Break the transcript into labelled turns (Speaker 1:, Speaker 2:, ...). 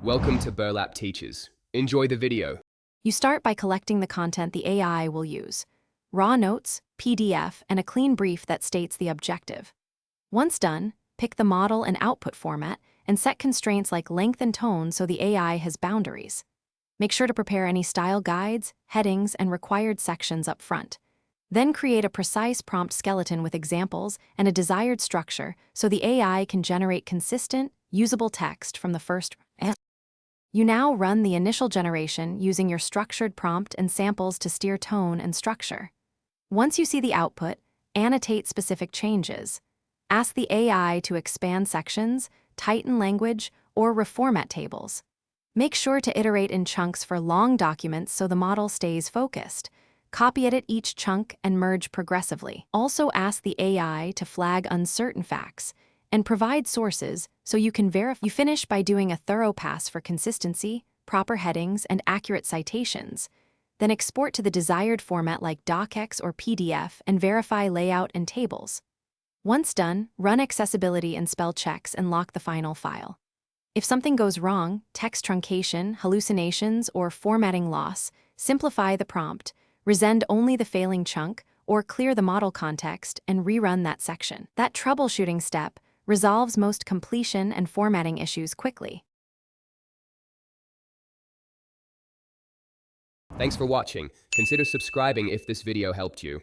Speaker 1: Welcome to Burlap Teachers. Enjoy the video.
Speaker 2: You start by collecting the content the AI will use: raw notes, PDF, and a clean brief that states the objective. Once done, pick the model and output format and set constraints like length and tone so the AI has boundaries. Make sure to prepare any style guides, headings, and required sections up front. Then create a precise prompt skeleton with examples and a desired structure so the AI can generate consistent, usable text from the first. You now run the initial generation using your structured prompt and samples to steer tone and structure. Once you see the output, annotate specific changes. Ask the AI to expand sections, tighten language, or reformat tables. Make sure to iterate in chunks for long documents so the model stays focused. Copy edit each chunk and merge progressively. Also ask the AI to flag uncertain facts and provide sources so you can verify. You finish by doing a thorough pass for consistency, proper headings, and accurate citations. Then export to the desired format like docx or PDF and verify layout and tables. Once done, run accessibility and spell checks and lock the final file. If something goes wrong, text truncation, hallucinations, or formatting loss, simplify the prompt, resend only the failing chunk, or clear the model context and rerun that section. That troubleshooting step resolves most completion and formatting issues quickly.
Speaker 1: Thanks for watching. Consider subscribing if this video helped you.